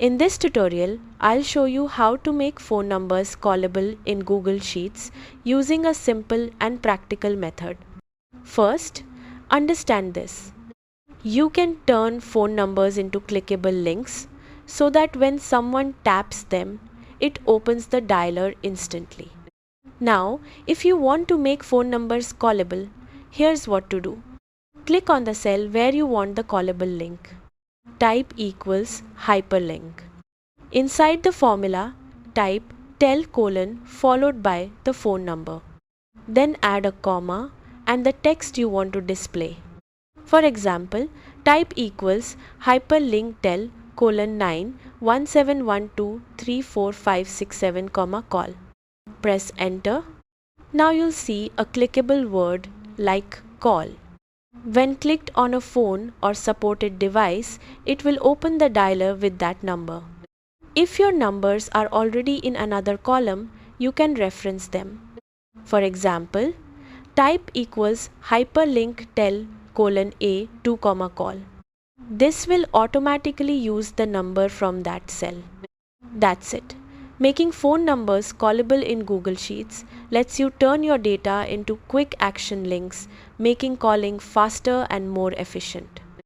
In this tutorial, I'll show you how to make phone numbers callable in Google Sheets using a simple and practical method. First, understand this. You can turn phone numbers into clickable links so that when someone taps them, it opens the dialer instantly. Now, if you want to make phone numbers callable, here's what to do. Click on the cell where you want the callable link. Type equals hyperlink. Inside the formula, type tell followed by the phone number. Then add a comma and the text you want to display. For example, type equals hyperlink tell 9 1712345667, call. Press enter. Now you'll see a clickable word like call. When clicked on a phone or supported device, it will open the dialer with that number. If your numbers are already in another column, you can reference them. For example, type equals hyperlink tell A 2, call. This will automatically use the number from that cell. That's it. Making phone numbers callable in Google Sheets lets you turn your data into quick action links, making calling faster and more efficient.